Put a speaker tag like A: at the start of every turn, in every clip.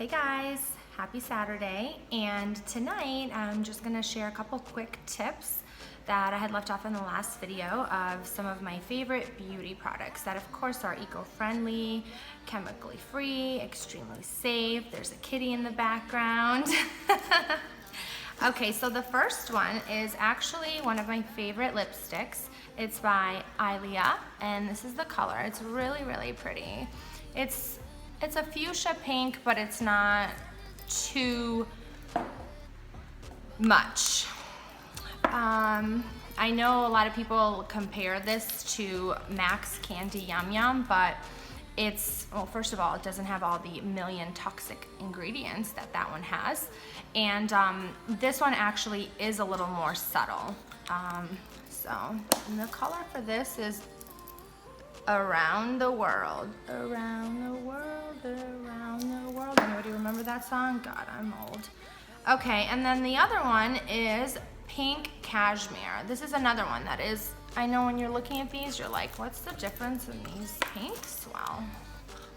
A: Hey guys, happy Saturday, and tonight I'm just gonna share a couple quick tips that I had left off in the last video of some of my favorite beauty products that of course are eco-friendly, chemically free, extremely safe. There's a kitty in the background. Okay, so the first one is actually one of my favorite lipsticks. It's by Ilia, and this is the color. It's really, really pretty. It's a fuchsia pink, but it's not too much. I know a lot of people compare this to MAC's Candy Yum Yum, but well, first of all, it doesn't have all the million toxic ingredients that one has. And this one actually is a little more subtle. And the color for this is Around the World. Around the world, around the world. Anybody remember that song? God, I'm old. Okay, and then the other one is Pink Cashmere. This is another one that is, I know when you're looking at these, you're like, what's the difference in these pinks? Well,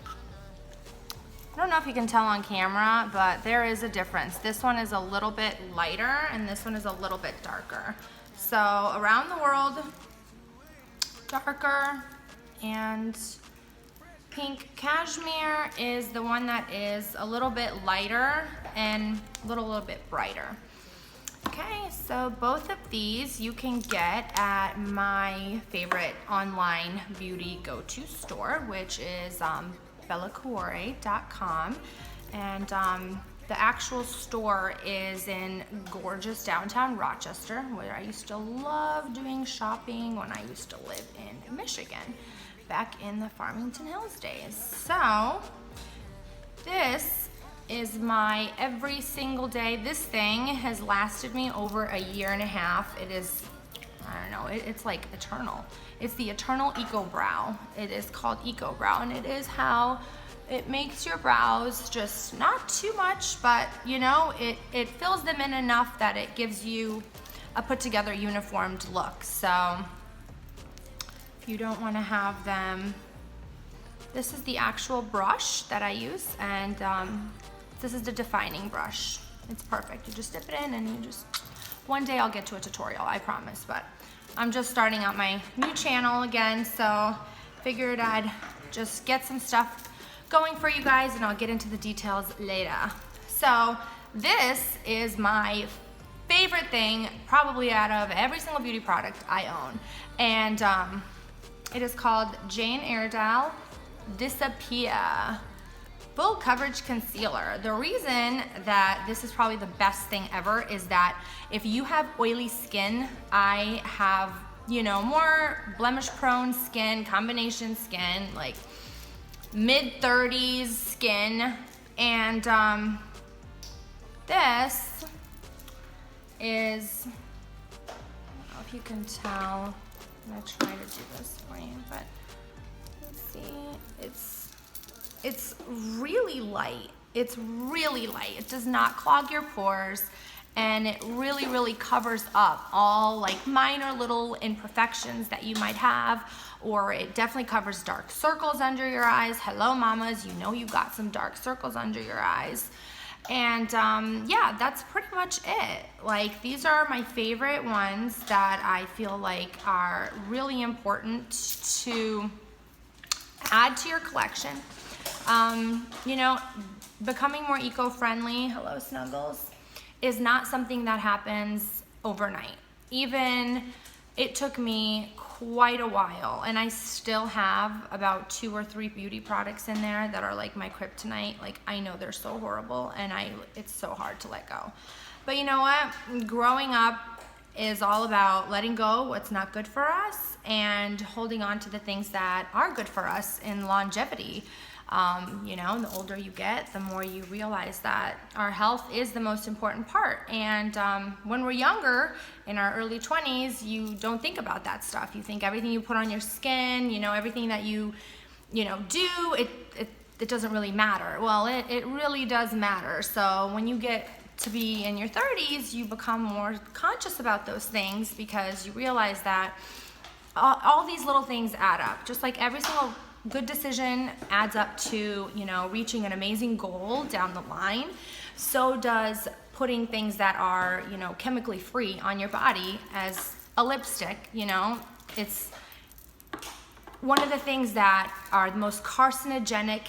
A: I don't know if you can tell on camera, but there is a difference. This one is a little bit lighter, and this one is a little bit darker. So Around the World, darker, and Pink Cashmere is the one that is a little bit lighter and a little bit brighter. Okay, so both of these you can get at my favorite online beauty go-to store, which is bellacuore.com, and the actual store is in gorgeous downtown Rochester, where I used to love doing shopping when I used to live in Michigan, back in the Farmington Hills days. So this is my every single day. This thing has lasted me over a year and a half. It is, I don't know, it's like eternal. It's the Eternal Eco Brow. It is called Eco Brow, and it is how it makes your brows just not too much, but you know, it fills them in enough that it gives you a put together uniformed look. So if you don't want to have them, this is the actual brush that I use, and this is the defining brush. It's perfect. You just dip it in and you just, one day I'll get to a tutorial, I promise, but I'm just starting out my new channel again, so figured I'd just get some stuff going for you guys, and I'll get into the details later. So this is my favorite thing probably out of every single beauty product I own, and it is called Jane Iredale Disappear Full Coverage Concealer. The reason that this is probably the best thing ever is that if you have oily skin, I have, you know, more blemish prone skin, combination skin, like mid-30s skin, and this is, I don't know if you can tell, I'm gonna try to do this for you, but let's see, it's really light. It's really light. It does not clog your pores, and it really, really covers up all like minor little imperfections that you might have, or it definitely covers dark circles under your eyes. Hello mamas, you know you got some dark circles under your eyes. And yeah, that's pretty much it. Like, these are my favorite ones that I feel like are really important to add to your collection. You know, becoming more eco-friendly, hello Snuggles, is not something that happens overnight. Even it took me quite a while, and I still have about 2 or 3 beauty products in there that are like my kryptonite. Like, I know they're so horrible, and it's so hard to let go. But you know what? Growing up is all about letting go what's not good for us and holding on to the things that are good for us in longevity. You know, the older you get, the more you realize that our health is the most important part. And when we're younger, in our early 20s, you don't think about that stuff. You think everything you put on your skin, you know, everything that you know, do, it doesn't really matter. Well, it really does matter. So when you get to be in your 30s, you become more conscious about those things, because you realize that all these little things add up. Just like every single good decision adds up to, you know, reaching an amazing goal down the line. So does putting things that are, you know, chemically free on your body as a lipstick. You know, it's one of the things that are the most carcinogenic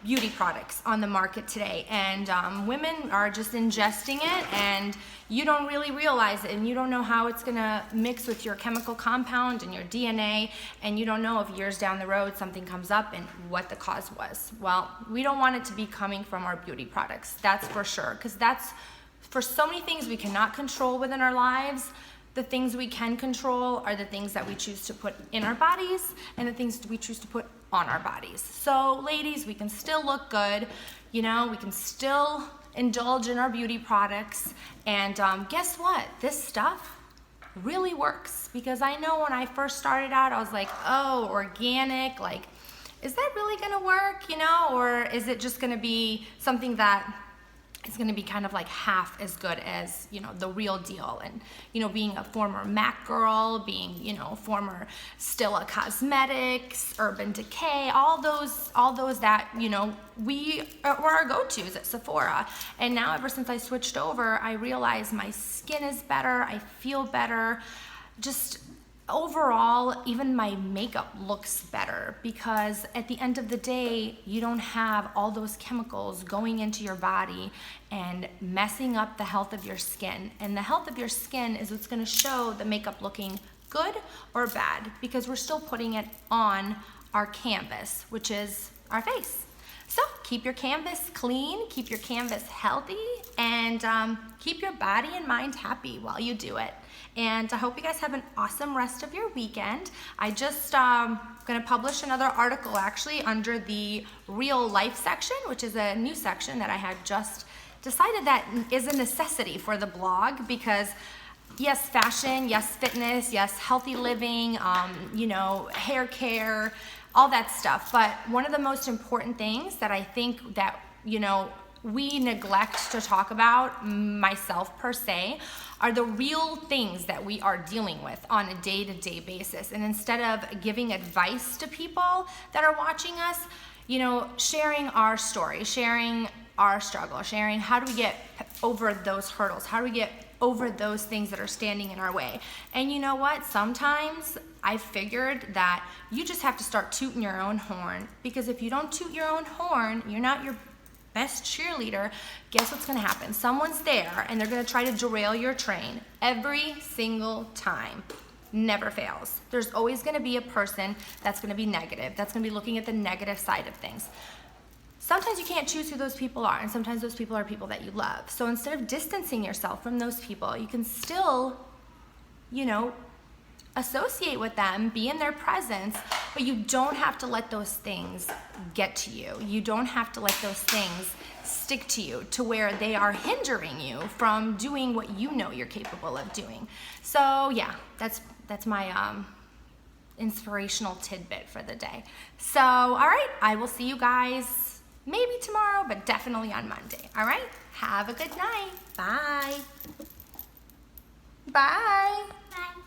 A: beauty products on the market today, and women are just ingesting it, and you don't really realize it, and you don't know how it's gonna mix with your chemical compound and your DNA, and you don't know if years down the road something comes up and what the cause was. Well, we don't want it to be coming from our beauty products, that's for sure, because that's for so many things we cannot control within our lives. The things we can control are the things that we choose to put in our bodies and the things we choose to put on our bodies. So ladies, we can still look good, you know, we can still indulge in our beauty products, and guess what? This stuff really works, because I know when I first started out, I was like, oh, organic, like, is that really gonna work, you know, or is it just gonna be something that it's going to be kind of like half as good as, you know, the real deal? And, you know, being a former MAC girl, being, you know, former Stila Cosmetics, Urban Decay, all those that, you know, were our go-tos at Sephora. And now ever since I switched over, I realize my skin is better, I feel better, just overall, even my makeup looks better, because at the end of the day, you don't have all those chemicals going into your body and messing up the health of your skin. And the health of your skin is what's gonna show the makeup looking good or bad, because we're still putting it on our canvas, which is our face. So keep your canvas clean, keep your canvas healthy, and keep your body and mind happy while you do it. And I hope you guys have an awesome rest of your weekend. I just gonna publish another article actually under the real life section, which is a new section that I had just decided that is a necessity for the blog, because yes, fashion, yes, fitness, yes, healthy living, you know, hair care, all that stuff. But one of the most important things that I think that, you know, we neglect to talk about, myself per se, are the real things that we are dealing with on a day-to-day basis. And instead of giving advice to people that are watching us, you know, sharing our story, sharing our struggle, sharing how do we get over those hurdles, how do we get over those things that are standing in our way. And you know what? Sometimes I figured that you just have to start tooting your own horn, because if you don't toot your own horn, you're not your best cheerleader. Guess what's gonna happen? Someone's there and they're gonna try to derail your train every single time. Never fails. There's always gonna be a person that's gonna be negative, that's gonna be looking at the negative side of things. Sometimes you can't choose who those people are, and sometimes those people are people that you love. So instead of distancing yourself from those people, you can still, you know, associate with them, be in their presence, but you don't have to let those things get to you. You don't have to let those things stick to you to where they are hindering you from doing what you know you're capable of doing. So yeah, that's my inspirational tidbit for the day. So all right, I will see you guys maybe tomorrow, but definitely on Monday. All right, have a good night. Bye. Bye.
B: Bye.